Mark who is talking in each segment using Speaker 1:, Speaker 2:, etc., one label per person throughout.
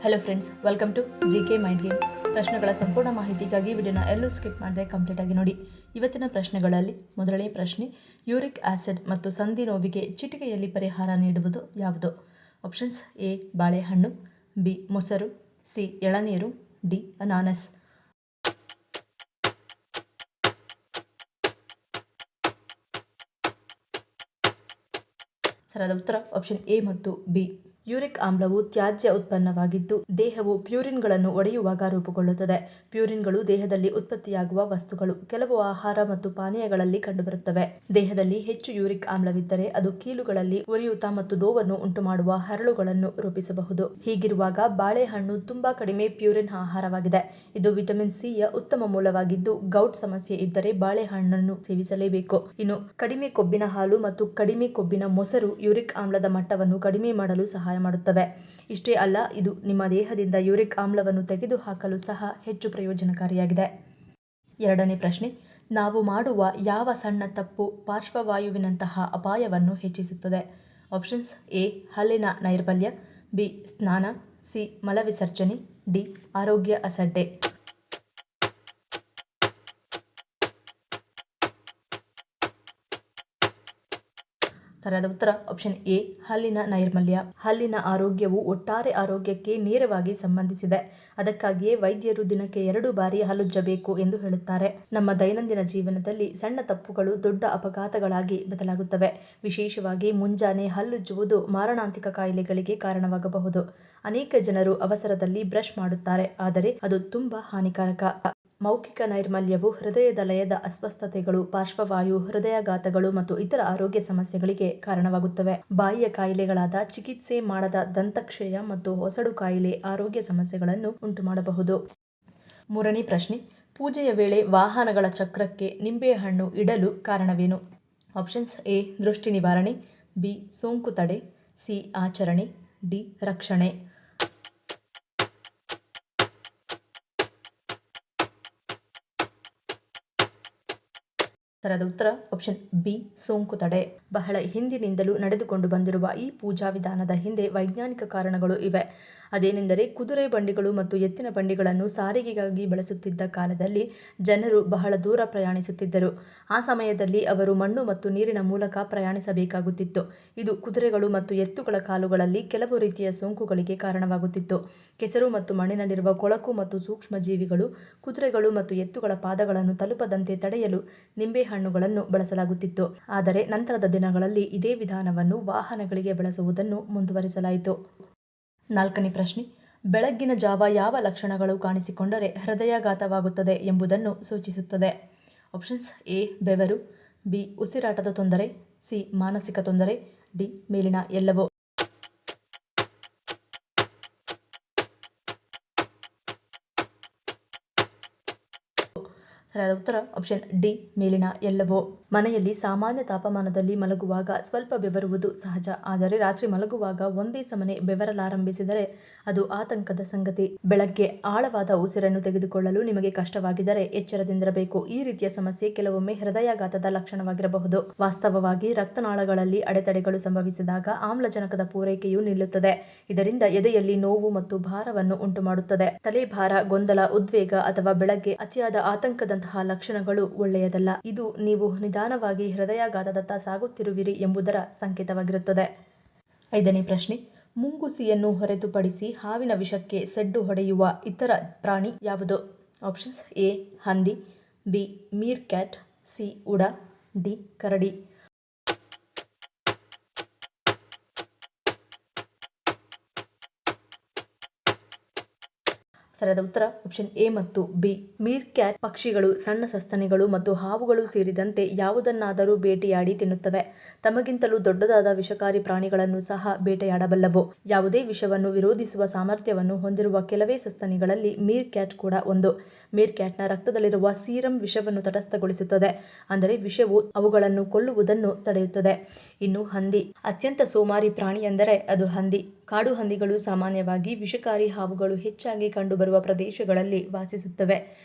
Speaker 1: Hello friends, welcome to GK mind game. ಪ್ರಶ್ನೆಗಳ ಸಂಪೂರ್ಣ ಮಾಹಿತಿಗಾಗಿ ವಿಡಿಯೋನ ಎಲ್ಲೂ ಸ್ಕಿಪ್ ಮಾಡದೆ ಕಂಪ್ಲೀಟ್ ಆಗಿ ನೋಡಿ. ಇವತ್ತಿನ ಪ್ರಶ್ನೆಗಳಲ್ಲಿ ಮೊದಲನೇ ಪ್ರಶ್ನೆ, ಯೂರಿಕ್ ಆಸಿಡ್ ಮತ್ತು ಸಂಧಿ ನೋವಿಗೆ ಚಿಟಿಕೆಯಲ್ಲಿ ಪರಿಹಾರ ನೀಡುವುದು ಯಾವುದು? ಆಪ್ಷನ್ಸ್: ಎ ಬಾಳೆಹಣ್ಣು, ಬಿ ಮೊಸರು, ಸಿ ಎಳನೀರು, ಡಿ ಅನಾನಸ್. ಸರಿಯಾದ ಉತ್ತರ ಆಪ್ಷನ್ ಎ ಮತ್ತು ಬಿ. ಯೂರಿಕ್ ಆಮ್ಲವು ತ್ಯಾಜ್ಯ ಉತ್ಪನ್ನವಾಗಿದ್ದು ದೇಹವು ಪ್ಯೂರಿನ್ಗಳನ್ನು ಒಡೆಯುವಾಗ ರೂಪುಗೊಳ್ಳುತ್ತದೆ. ಪ್ಯೂರಿನ್ಗಳು ದೇಹದಲ್ಲಿ ಉತ್ಪತ್ತಿಯಾಗುವ ವಸ್ತುಗಳು. ಕೆಲವು ಆಹಾರ ಮತ್ತು ಪಾನೀಯಗಳಲ್ಲಿ ಕಂಡುಬರುತ್ತವೆ. ದೇಹದಲ್ಲಿ ಹೆಚ್ಚು ಯೂರಿಕ್ ಆಮ್ಲವಿದ್ದರೆ ಅದು ಕೀಲುಗಳಲ್ಲಿ ಉರಿಯೂತ ಮತ್ತು ನೋವನ್ನು ಉಂಟುಮಾಡುವ ಹರಳುಗಳನ್ನು ರೂಪಿಸಬಹುದು. ಹೀಗಿರುವಾಗ ಬಾಳೆಹಣ್ಣು ತುಂಬಾ ಕಡಿಮೆ ಪ್ಯೂರಿನ್ ಆಹಾರವಾಗಿದೆ. ಇದು ವಿಟಮಿನ್ ಸಿ ಯ ಉತ್ತಮ ಮೂಲವಾಗಿದ್ದು ಗೌಟ್ ಸಮಸ್ಯೆ ಇದ್ದರೆ ಬಾಳೆಹಣ್ಣನ್ನು ಸೇವಿಸಲೇಬೇಕು. ಇನ್ನು ಕಡಿಮೆ ಕೊಬ್ಬಿನ ಹಾಲು ಮತ್ತು ಕಡಿಮೆ ಕೊಬ್ಬಿನ ಮೊಸರು ಯೂರಿಕ್ ಆಮ್ಲದ ಮಟ್ಟವನ್ನು ಕಡಿಮೆ ಮಾಡಲು ಸಹಾಯ ಮಾಡುತ್ತವೆ. ಇಷ್ಟೇ ಅಲ್ಲ, ಇದು ನಿಮ್ಮ ದೇಹದಿಂದ ಯೂರಿಕ್ ಆಮ್ಲವನ್ನು ತೆಗೆದುಹಾಕಲು ಸಹ ಹೆಚ್ಚು ಪ್ರಯೋಜನಕಾರಿಯಾಗಿದೆ. ಎರಡನೇ ಪ್ರಶ್ನೆ, ನಾವು ಮಾಡುವ ಯಾವ ಸಣ್ಣ ತಪ್ಪು ಪಾರ್ಶ್ವವಾಯುವಿನಂತಹ ಅಪಾಯವನ್ನು ಹೆಚ್ಚಿಸುತ್ತದೆ? ಆಪ್ಷನ್ಸ್: ಎ ಹಲ್ಲಿನ ನೈರ್ಮಲ್ಯ, ಬಿ ಸ್ನಾನ, ಸಿ ಮಲವಿಸರ್ಜನೆ, ಡಿ ಆರೋಗ್ಯ ಅಸಡ್ಡೆ. ಸರಿಯಾದ ಉತ್ತರ ಆಪ್ಷನ್ ಎ ಹಲ್ಲಿನ ನೈರ್ಮಲ್ಯ. ಹಲ್ಲಿನ ಆರೋಗ್ಯವು ಒಟ್ಟಾರೆ ಆರೋಗ್ಯಕ್ಕೆ ನೇರವಾಗಿ ಸಂಬಂಧಿಸಿದೆ. ಅದಕ್ಕಾಗಿಯೇ ವೈದ್ಯರು ದಿನಕ್ಕೆ 2 ಬಾರಿ ಹಲ್ಲುಜ್ಜಬೇಕು ಎಂದು ಹೇಳುತ್ತಾರೆ. ನಮ್ಮ ದೈನಂದಿನ ಜೀವನದಲ್ಲಿ ಸಣ್ಣ ತಪ್ಪುಗಳು ದೊಡ್ಡ ಅಪಘಾತಗಳಾಗಿ ಬದಲಾಗುತ್ತವೆ. ವಿಶೇಷವಾಗಿ ಮುಂಜಾನೆ ಹಲ್ಲುಜ್ಜುವುದು ಮಾರಣಾಂತಿಕ ಕಾಯಿಲೆಗಳಿಗೆ ಕಾರಣವಾಗಬಹುದು. ಅನೇಕ ಜನರು ಅವಸರದಲ್ಲಿ ಬ್ರಷ್ ಮಾಡುತ್ತಾರೆ, ಆದರೆ ಅದು ತುಂಬಾ ಹಾನಿಕಾರಕ. ಮೌಖಿಕ ನೈರ್ಮಲ್ಯವು ಹೃದಯದ ಲಯದ ಅಸ್ವಸ್ಥತೆಗಳು, ಪಾರ್ಶ್ವವಾಯು, ಹೃದಯಾಘಾತಗಳು ಮತ್ತು ಇತರ ಆರೋಗ್ಯ ಸಮಸ್ಯೆಗಳಿಗೆ ಕಾರಣವಾಗುತ್ತವೆ. ಬಾಯಿಯ ಕಾಯಿಲೆಗಳಾದ ಚಿಕಿತ್ಸೆ ಮಾಡದ ದಂತಕ್ಷಯ ಮತ್ತು ಹೊಸಡು ಕಾಯಿಲೆ ಆರೋಗ್ಯ ಸಮಸ್ಯೆಗಳನ್ನು ಉಂಟುಮಾಡಬಹುದು. ಮೂರನೇ ಪ್ರಶ್ನೆ, ಪೂಜೆಯ ವೇಳೆ ವಾಹನಗಳ ಚಕ್ರಕ್ಕೆ ನಿಂಬೆಹಣ್ಣು ಇಡಲು ಕಾರಣವೇನು? ಆಪ್ಷನ್ಸ್: ಎ ದೃಷ್ಟಿ ನಿವಾರಣೆ, ಬಿ ಸೋಂಕು ತಡೆ, ಸಿ ಆಚರಣೆ, ಡಿ ರಕ್ಷಣೆ. ಸರಿಯಾದ ಉತ್ತರ ಆಪ್ಷನ್ ಬಿ ಸೋಂಕು ತಡೆ. ಬಹಳ ಹಿಂದಿನಿಂದಲೂ ನಡೆದುಕೊಂಡು ಬಂದಿರುವ ಈ ಪೂಜಾ ವಿಧಾನದ ಹಿಂದೆ ವೈಜ್ಞಾನಿಕ ಕಾರಣಗಳು ಇವೆ. ಅದೇನೆಂದರೆ, ಕುದುರೆ ಬಂಡಿಗಳು ಮತ್ತು ಎತ್ತಿನ ಬಂಡಿಗಳನ್ನು ಸಾರಿಗೆಗಾಗಿ ಬಳಸುತ್ತಿದ್ದ ಕಾಲದಲ್ಲಿ ಜನರು ಬಹಳ ದೂರ ಪ್ರಯಾಣಿಸುತ್ತಿದ್ದರು. ಆ ಸಮಯದಲ್ಲಿ ಅವರು ಮಣ್ಣು ಮತ್ತು ನೀರಿನ ಮೂಲಕ ಪ್ರಯಾಣಿಸಬೇಕಾಗುತ್ತಿತ್ತು. ಇದು ಕುದುರೆಗಳು ಮತ್ತು ಎತ್ತುಗಳ ಕಾಲುಗಳಲ್ಲಿ ಕೆಲವು ರೀತಿಯ ಸೋಂಕುಗಳಿಗೆ ಕಾರಣವಾಗುತ್ತಿತ್ತು. ಕೆಸರು ಮತ್ತು ಮಣ್ಣಿನಲ್ಲಿರುವ ಕೊಳಕು ಮತ್ತು ಸೂಕ್ಷ್ಮ ಜೀವಿಗಳು ಕುದುರೆಗಳು ಮತ್ತು ಎತ್ತುಗಳ ಪಾದಗಳನ್ನು ತಲುಪದಂತೆ ತಡೆಯಲು ನಿಂಬೆಹಣ್ಣುಗಳನ್ನು ಬಳಸಲಾಗುತ್ತಿತ್ತು. ಆದರೆ ನಂತರದ ದಿನಗಳಲ್ಲಿ ಇದೇ ವಿಧಾನವನ್ನು ವಾಹನಗಳಿಗೆ ಬಳಸುವುದನ್ನು ಮುಂದುವರಿಸಲಾಯಿತು. ನಾಲ್ಕನೇ ಪ್ರಶ್ನೆ, ಬೆಳಗ್ಗಿನ ಜಾವ ಯಾವ ಲಕ್ಷಣಗಳು ಕಾಣಿಸಿಕೊಂಡರೆ ಹೃದಯಾಘಾತವಾಗುತ್ತದೆ ಎಂಬುದನ್ನು ಸೂಚಿಸುತ್ತದೆ? ಆಪ್ಷನ್ಸ್: ಎ ಬೆವರು, ಬಿ ಉಸಿರಾಟದ ತೊಂದರೆ, ಸಿ ಮಾನಸಿಕ ತೊಂದರೆ, ಡಿ ಮೇಲಿನ ಎಲ್ಲವೂ. ಸರಿಯಾದ ಉತ್ತರ ಆಪ್ಷನ್ ಡಿ ಮೇಲಿನ ಎಲ್ಲವೂ. ಮನೆಯಲ್ಲಿ ಸಾಮಾನ್ಯ ತಾಪಮಾನದಲ್ಲಿ ಮಲಗುವಾಗ ಸ್ವಲ್ಪ ಬೆವರುವುದು ಸಹಜ. ಆದರೆ ರಾತ್ರಿ ಮಲಗುವಾಗ ಒಂದೇ ಸಮನೆ ಬೆವರಲಾರಂಭಿಸಿದರೆ ಅದು ಆತಂಕದ ಸಂಗತಿ. ಬೆಳಗ್ಗೆ ಆಳವಾದ ಉಸಿರನ್ನು ತೆಗೆದುಕೊಳ್ಳಲು ನಿಮಗೆ ಕಷ್ಟವಾಗಿದ್ದರೆ ಎಚ್ಚರದಿಂದಿರಬೇಕು. ಈ ರೀತಿಯ ಸಮಸ್ಯೆ ಕೆಲವೊಮ್ಮೆ ಹೃದಯಾಘಾತದ ಲಕ್ಷಣವಾಗಿರಬಹುದು. ವಾಸ್ತವವಾಗಿ ರಕ್ತನಾಳಗಳಲ್ಲಿ ಅಡೆತಡೆಗಳು ಸಂಭವಿಸಿದಾಗ ಆಮ್ಲಜನಕದ ಪೂರೈಕೆಯು ನಿಲ್ಲುತ್ತದೆ. ಇದರಿಂದ ಎದೆಯಲ್ಲಿ ನೋವು ಮತ್ತು ಭಾರವನ್ನು ಉಂಟುಮಾಡುತ್ತದೆ. ತಲೆಭಾರ, ಗೊಂದಲ, ಉದ್ವೇಗ ಅಥವಾ ಬೆಳಗ್ಗೆ ಅತಿಯಾದ ಆತಂಕದಂತಹ ಲಕ್ಷಣಗಳು ಒಳ್ಳೆಯದಲ್ಲ. ಇದು ನೀವು ನಿಧಾನವಾಗಿ ಹೃದಯಾಘಾತದತ್ತ ಸಾಗುತ್ತಿರುವಿರಿ ಎಂಬುದರ ಸಂಕೇತವಾಗಿರುತ್ತದೆ. ಐದನೇ ಪ್ರಶ್ನೆ, ಮುಂಗುಸಿಯನ್ನು ಹೊರತುಪಡಿಸಿ ಹಾವಿನ ವಿಷಕ್ಕೆ ಸೆಡ್ಡು ಹೊಡೆಯುವ ಇತರ ಪ್ರಾಣಿ ಯಾವುದು? ಆಪ್ಷನ್ಸ್: ಎ ಹಂದಿ, ಬಿ ಮೀರ್ ಕ್ಯಾಟ್, ಸಿ ಉಡ, ಡಿ ಕರಡಿ. ಸರಿಯಾದ ಉತ್ತರ ಆಪ್ಷನ್ ಎ ಮತ್ತು ಬಿ. ಮೀರ್ ಕ್ಯಾಟ್ ಪಕ್ಷಿಗಳು, ಸಣ್ಣ ಸಸ್ತನಿಗಳು ಮತ್ತು ಹಾವುಗಳು ಸೇರಿದಂತೆ ಯಾವುದನ್ನಾದರೂ ಬೇಟೆಯಾಡಿ ತಿನ್ನುತ್ತವೆ. ತಮಗಿಂತಲೂ ದೊಡ್ಡದಾದ ವಿಷಕಾರಿ ಪ್ರಾಣಿಗಳನ್ನು ಸಹ ಬೇಟೆಯಾಡಬಲ್ಲವು. ಯಾವುದೇ ವಿಷವನ್ನು ವಿರೋಧಿಸುವ ಸಾಮರ್ಥ್ಯವನ್ನು ಹೊಂದಿರುವ ಕೆಲವೇ ಸಸ್ತನಿಗಳಲ್ಲಿ ಮೀರ್ ಕ್ಯಾಟ್ ಕೂಡ ಒಂದು. ಮೀರ್ ಕ್ಯಾಟ್ನ ರಕ್ತದಲ್ಲಿರುವ ಸೀರಮ್ ವಿಷವನ್ನು ತಟಸ್ಥಗೊಳಿಸುತ್ತದೆ, ಅಂದರೆ ವಿಷವು ಅವುಗಳನ್ನು ಕೊಲ್ಲುವುದನ್ನು ತಡೆಯುತ್ತದೆ. ಇನ್ನು ಹಂದಿ ಅತ್ಯಂತ ಸೋಮಾರಿ ಪ್ರಾಣಿ ಎಂದರೆ ಅದು ಹಂದಿ. ಕಾಡು ಹಂದಿಗಳು ಸಾಮಾನ್ಯವಾಗಿ ವಿಷಕಾರಿ ಹಾವುಗಳು ಹೆಚ್ಚಾಗಿ ಕಂಡುಬರುವ ಪ್ರದೇಶಗಳಲ್ಲಿ ವಾಸಿಸುತ್ತವೆ.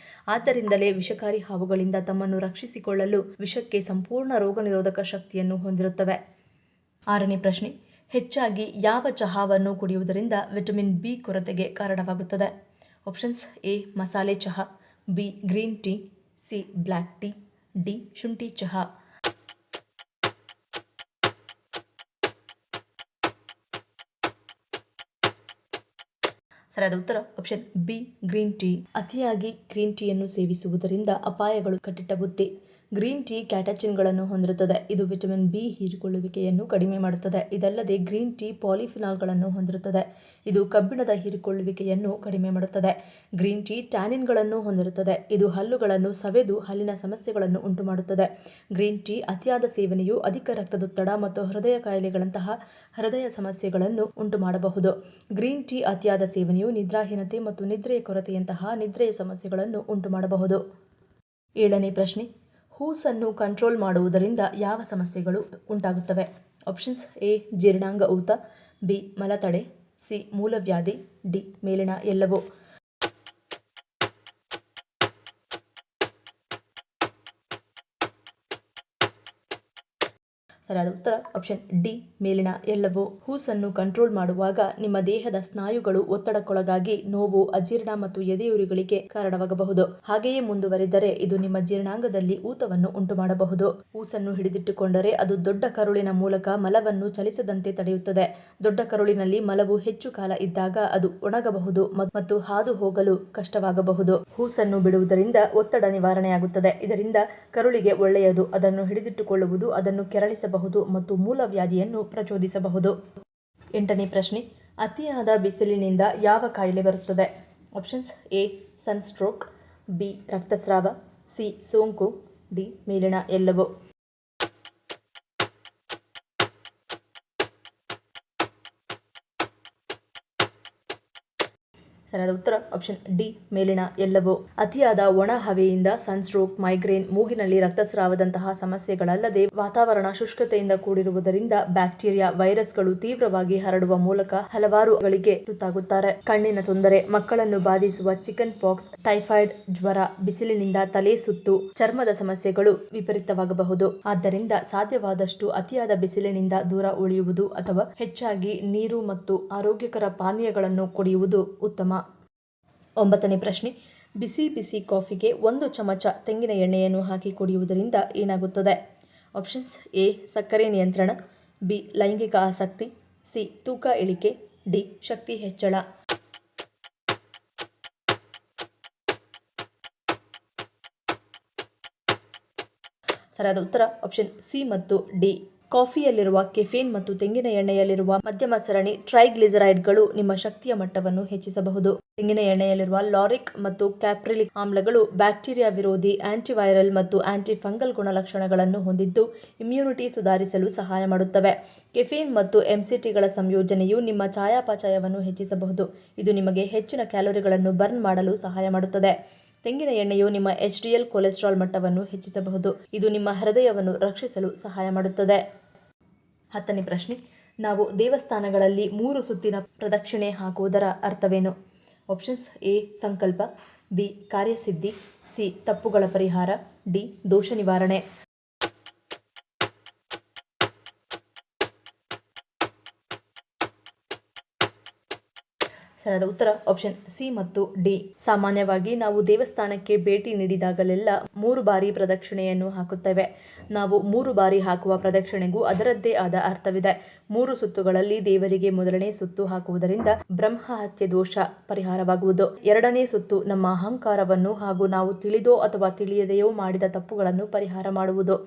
Speaker 1: ಆದ್ದರಿಂದಲೇ ವಿಷಕಾರಿ ಹಾವುಗಳಿಂದ ತಮ್ಮನ್ನು ರಕ್ಷಿಸಿಕೊಳ್ಳಲು ವಿಷಕ್ಕೆ ಸಂಪೂರ್ಣ ರೋಗನಿರೋಧಕ ಶಕ್ತಿಯನ್ನು ಹೊಂದಿರುತ್ತವೆ. ಆರನೇ ಪ್ರಶ್ನೆ, ಹೆಚ್ಚಾಗಿ ಯಾವ ಚಹಾವನ್ನು ಕುಡಿಯುವುದರಿಂದ ವಿಟಮಿನ್ ಬಿ ಕೊರತೆಗೆ ಕಾರಣವಾಗುತ್ತದೆ? ಆಪ್ಷನ್ಸ್ ಎ ಮಸಾಲೆ ಚಹಾ, B green tea, C black tea, D ಶುಂಠಿ ಚಹಾ. ಸರಿಯಾದ ಉತ್ತರ ಆಪ್ಷನ್ ಬಿ ಗ್ರೀನ್ ಟೀ. ಅತಿಯಾಗಿ ಗ್ರೀನ್ ಟೀಯನ್ನು ಸೇವಿಸುವುದರಿಂದ ಅಪಾಯಗಳು. ಕಟ್ಟಿಟ್ಟ ಬುತ್ತಿ. ಗ್ರೀನ್ ಟೀ ಕ್ಯಾಟಚಿನ್ಗಳನ್ನು ಹೊಂದಿರುತ್ತದೆ. ಇದು ವಿಟಮಿನ್ ಬಿ ಹೀರಿಕೊಳ್ಳುವಿಕೆಯನ್ನು ಕಡಿಮೆ ಮಾಡುತ್ತದೆ. ಇದಲ್ಲದೆ ಗ್ರೀನ್ ಟೀ ಪಾಲಿಫಿನಾಲ್ಗಳನ್ನು ಹೊಂದಿರುತ್ತದೆ. ಇದು ಕಬ್ಬಿಣದ ಹೀರಿಕೊಳ್ಳುವಿಕೆಯನ್ನು ಕಡಿಮೆ ಮಾಡುತ್ತದೆ. ಗ್ರೀನ್ ಟೀ ಟ್ಯಾನಿನ್ಗಳನ್ನು ಹೊಂದಿರುತ್ತದೆ. ಇದು ಹಲ್ಲುಗಳನ್ನು ಸವೆದು ಹಲ್ಲಿನ ಸಮಸ್ಯೆಗಳನ್ನು ಉಂಟುಮಾಡುತ್ತದೆ. ಗ್ರೀನ್ ಟೀ ಅತಿಯಾದ ಸೇವನೆಯು ಅಧಿಕ ರಕ್ತದೊತ್ತಡ ಮತ್ತು ಹೃದಯ ಕಾಯಿಲೆಗಳಂತಹ ಹೃದಯ ಸಮಸ್ಯೆಗಳನ್ನು ಉಂಟುಮಾಡಬಹುದು. ಗ್ರೀನ್ ಟೀ ಅತಿಯಾದ ಸೇವನೆಯು ನಿದ್ರಾಹೀನತೆ ಮತ್ತು ನಿದ್ರೆಯ ಕೊರತೆಯಂತಹ ನಿದ್ರೆಯ ಸಮಸ್ಯೆಗಳನ್ನು ಉಂಟುಮಾಡಬಹುದು. 7ನೇ ಪ್ರಶ್ನೆ, ಹೂಸನ್ನು ಕಂಟ್ರೋಲ್ ಮಾಡುವುದರಿಂದ ಯಾವ ಸಮಸ್ಯೆಗಳು ಉಂಟಾಗುತ್ತವೆ? ಆಪ್ಷನ್ಸ್ ಎ ಜೀರ್ಣಾಂಗ ಊತ, ಬಿ ಮಲತಡೆ, ಸಿ ಮೂಲವ್ಯಾಧಿ, ಡಿ ಮೇಲಿನ ಎಲ್ಲವೂ. ಸರಿಯಾದ ಉತ್ತರ ಆಪ್ಷನ್ ಡಿ ಮೇಲಿನ ಎಲ್ಲವೂ. ಹೂಸನ್ನು ಕಂಟ್ರೋಲ್ ಮಾಡುವಾಗ ನಿಮ್ಮ ದೇಹದ ಸ್ನಾಯುಗಳು ಒತ್ತಡಕ್ಕೊಳಗಾಗಿ ನೋವು, ಅಜೀರ್ಣ ಮತ್ತು ಎದೆಯುರಿಗಳಿಗೆ ಕಾರಣವಾಗಬಹುದು. ಹಾಗೆಯೇ ಮುಂದುವರಿದರೆ ಇದು ನಿಮ್ಮ ಜೀರ್ಣಾಂಗದಲ್ಲಿ ಊತವನ್ನು ಉಂಟುಮಾಡಬಹುದು. ಹೂಸನ್ನು ಹಿಡಿದಿಟ್ಟುಕೊಂಡರೆ ಅದು ದೊಡ್ಡ ಕರುಳಿನ ಮೂಲಕ ಮಲವನ್ನು ಚಲಿಸದಂತೆ ತಡೆಯುತ್ತದೆ. ದೊಡ್ಡ ಕರುಳಿನಲ್ಲಿ ಮಲವು ಹೆಚ್ಚು ಕಾಲ ಇದ್ದಾಗ ಅದು ಒಣಗಬಹುದು ಮತ್ತು ಹಾದು ಹೋಗಲು ಕಷ್ಟವಾಗಬಹುದು. ಹೂಸನ್ನು ಬಿಡುವುದರಿಂದ ಒತ್ತಡ ನಿವಾರಣೆಯಾಗುತ್ತದೆ. ಇದರಿಂದ ಕರುಳಿಗೆ ಒಳ್ಳೆಯದು. ಅದನ್ನು ಹಿಡಿದಿಟ್ಟುಕೊಳ್ಳುವುದು ಅದನ್ನು ಕೆರಳಿಸಬಹುದು ಮತ್ತು ಮೂಲವ್ಯಾಧಿಯನ್ನು ಪ್ರಚೋದಿಸಬಹುದು. 8ನೇ ಪ್ರಶ್ನೆ, ಅತಿಯಾದ ಬಿಸಿಲಿನಿಂದ ಯಾವ ಕಾಯಿಲೆ ಬರುತ್ತದೆ? ಆಪ್ಷನ್ಸ್ ಎ ಸನ್ಸ್ಟ್ರೋಕ್, ಬಿ ರಕ್ತಸ್ರಾವ, ಸಿ ಸೋಂಕು, ಡಿ ಮೇಲಿನ ಎಲ್ಲವೂ. ಸರಿಯಾದ ಉತ್ತರ ಆಪ್ಷನ್ ಡಿ ಮೇಲಿನ ಎಲ್ಲವೂ. ಅತಿಯಾದ ಒಣ ಹವೆಯಿಂದ ಸನ್ಸ್ಟ್ರೋಕ್, ಮೈಗ್ರೇನ್, ಮೂಗಿನಲ್ಲಿ ರಕ್ತಸ್ರಾವದಂತಹ ಸಮಸ್ಯೆಗಳಲ್ಲದೆ ವಾತಾವರಣ ಶುಷ್ಕತೆಯಿಂದ ಕೂಡಿರುವುದರಿಂದ ಬ್ಯಾಕ್ಟೀರಿಯಾ, ವೈರಸ್ಗಳು ತೀವ್ರವಾಗಿ ಹರಡುವ ಮೂಲಕ ಹಲವಾರುಗಳಿಗೆ ತುತ್ತಾಗುತ್ತಾರೆ. ಕಣ್ಣಿನ ತೊಂದರೆ, ಮಕ್ಕಳನ್ನು ಬಾಧಿಸುವ ಚಿಕನ್ ಪಾಕ್ಸ್, ಟೈಫಾಯ್ಡ್, ಜ್ವರ, ಬಿಸಿಲಿನಿಂದ ತಲೆ ಸುತ್ತು, ಚರ್ಮದ ಸಮಸ್ಯೆಗಳು ವಿಪರೀತವಾಗಬಹುದು. ಆದ್ದರಿಂದ ಸಾಧ್ಯವಾದಷ್ಟು ಅತಿಯಾದ ಬಿಸಿಲಿನಿಂದ ದೂರ ಉಳಿಯುವುದು ಅಥವಾ ಹೆಚ್ಚಾಗಿ ನೀರು ಮತ್ತು ಆರೋಗ್ಯಕರ ಪಾನೀಯಗಳನ್ನು ಕುಡಿಯುವುದು ಉತ್ತಮ. 9ನೇ ಪ್ರಶ್ನೆ, ಬಿಸಿ ಬಿಸಿ ಕಾಫಿಗೆ 1 ಚಮಚ ತೆಂಗಿನ ಎಣ್ಣೆಯನ್ನು ಹಾಕಿ ಕುಡಿಯುವುದರಿಂದ ಏನಾಗುತ್ತದೆ? ಆಪ್ಷನ್ಸ್ ಎ ಸಕ್ಕರೆ ನಿಯಂತ್ರಣ, ಬಿ ಲೈಂಗಿಕ ಆಸಕ್ತಿ, ಸಿ ತೂಕ ಇಳಿಕೆ, ಡಿ ಶಕ್ತಿ ಹೆಚ್ಚಳ. ಸರಿಯಾದ ಉತ್ತರ ಆಪ್ಷನ್ ಸಿ ಮತ್ತು ಡಿ. ಕಾಫಿಯಲ್ಲಿರುವ ಕೆಫೇನ್ ಮತ್ತು ತೆಂಗಿನ ಎಣ್ಣೆಯಲ್ಲಿರುವ ಮಧ್ಯಮ ಸರಣಿ ಟ್ರೈಗ್ಲಿಸರೈಡ್ಗಳು ನಿಮ್ಮ ಶಕ್ತಿಯ ಮಟ್ಟವನ್ನು ಹೆಚ್ಚಿಸಬಹುದು. ತೆಂಗಿನ ಎಣ್ಣೆಯಲ್ಲಿರುವ ಲಾರಿಕ್ ಮತ್ತು ಕ್ಯಾಪ್ರಿಲಿಕ್ ಆಮ್ಲಗಳು ಬ್ಯಾಕ್ಟೀರಿಯಾ ವಿರೋಧಿ, ಆಂಟಿವೈರಲ್ ಮತ್ತು ಆಂಟಿಫಂಗಲ್ ಗುಣಲಕ್ಷಣಗಳನ್ನು ಹೊಂದಿದ್ದು ಇಮ್ಯುನಿಟಿ ಸುಧಾರಿಸಲು ಸಹಾಯ ಮಾಡುತ್ತವೆ. ಕೆಫೇನ್ ಮತ್ತು ಎಂಸಿಟಿಗಳ ಸಂಯೋಜನೆಯು ನಿಮ್ಮ ಚಯಾಪಚಯವನ್ನು ಹೆಚ್ಚಿಸಬಹುದು. ಇದು ನಿಮಗೆ ಹೆಚ್ಚಿನ ಕ್ಯಾಲೋರಿಗಳನ್ನು ಬರ್ನ್ ಮಾಡಲು ಸಹಾಯ ಮಾಡುತ್ತದೆ. ತೆಂಗಿನ ಎಣ್ಣೆಯು ನಿಮ್ಮ HDL ಕೊಲೆಸ್ಟ್ರಾಲ್ ಮಟ್ಟವನ್ನು ಹೆಚ್ಚಿಸಬಹುದು. ಇದು ನಿಮ್ಮ ಹೃದಯವನ್ನು ರಕ್ಷಿಸಲು ಸಹಾಯ ಮಾಡುತ್ತದೆ. 10ನೇ ಪ್ರಶ್ನೆ, ನಾವು ದೇವಸ್ಥಾನಗಳಲ್ಲಿ 3 ಸುತ್ತಿನ ಪ್ರದಕ್ಷಿಣೆ ಹಾಕುವುದರ ಅರ್ಥವೇನು? ಆಪ್ಷನ್ಸ್ ಎ ಸಂಕಲ್ಪ, ಬಿ ಕಾರ್ಯಸಿದ್ಧಿ, ಸಿ ತಪ್ಪುಗಳ ಪರಿಹಾರ, ಡಿ ದೋಷ ನಿವಾರಣೆ. ಸರಿಯಾದ ಉತ್ತರ ಆಪ್ಷನ್ ಸಿ ಮತ್ತು ಡಿ. ಸಾಮಾನ್ಯವಾಗಿ ನಾವು ದೇವಸ್ಥಾನಕ್ಕೆ ಭೇಟಿ ನೀಡಿದಾಗಲೆಲ್ಲ 3 ಬಾರಿ ಪ್ರದಕ್ಷಿಣೆಯನ್ನು ಹಾಕುತ್ತೇವೆ. ನಾವು 3 ಬಾರಿ ಹಾಕುವ ಪ್ರದಕ್ಷಿಣೆಗೂ ಅದರದ್ದೇ ಆದ ಅರ್ಥವಿದೆ. 3 ಸುತ್ತುಗಳಲ್ಲಿ ದೇವರಿಗೆ ಮೊದಲನೇ ಸುತ್ತು ಹಾಕುವುದರಿಂದ ಬ್ರಹ್ಮ ಹತ್ಯೆ ದೋಷ ಪರಿಹಾರವಾಗುವುದು. 2ನೇ ಸುತ್ತು ನಮ್ಮ ಅಹಂಕಾರವನ್ನು ಹಾಗೂ ನಾವು ತಿಳಿದೋ ಅಥವಾ ತಿಳಿಯದೆಯೋ ಮಾಡಿದ ತಪ್ಪುಗಳನ್ನು ಪರಿಹಾರ ಮಾಡುವುದು.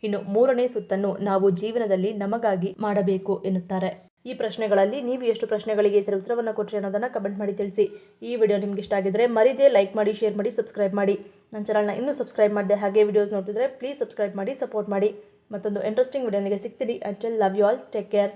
Speaker 1: ಇನ್ನು 3ನೇ ಸುತ್ತನ್ನು ನಾವು ಜೀವನದಲ್ಲಿ ನಮಗಾಗಿ ಮಾಡಬೇಕು ಎನ್ನುತ್ತಾರೆ. ಈ ಪ್ರಶ್ನೆಗಳಲ್ಲಿ ನೀವು ಎಷ್ಟು ಪ್ರಶ್ನೆಗಳಿಗೆ ಸರಿ ಉತ್ತರವನ್ನು ಕೊಟ್ಟರೆ ಅನ್ನೋದನ್ನು ಕಮೆಂಟ್ ಮಾಡಿ ತಿಳಿಸಿ. ಈ ವಿಡಿಯೋ ನಿಮ್ಗೆ ಇಷ್ಟ ಆಗಿದ್ರೆ ಮರಿದೇ ಲೈಕ್ ಮಾಡಿ, ಶೇರ್ ಮಾಡಿ, ಸಬ್ಸ್ಕ್ರೈಬ್ ಮಾಡಿ. ನನ್ನ ಚಾನಲ್ನ ಇನ್ನೂ ಸಬ್ಸ್ಕ್ರೈಬ್ ಮಾಡಿದೆ ಹಾಗೆ ವಿಡಿಯೋಸ್ ನೋಡ್ತಿದ್ರೆ ಪ್ಲೀಸ್ ಸಬ್ಸ್ಕ್ರೈಬ್ ಮಾಡಿ, ಸಪೋರ್ಟ್ ಮಾಡಿ. ಮತ್ತೊಂದು ಇಂಟ್ರೆಸ್ಟಿಂಗ್ ವಿಡಿಯೋನಿಗೆ ಸಿಗ್ತೀನಿ. Until love you all, take care.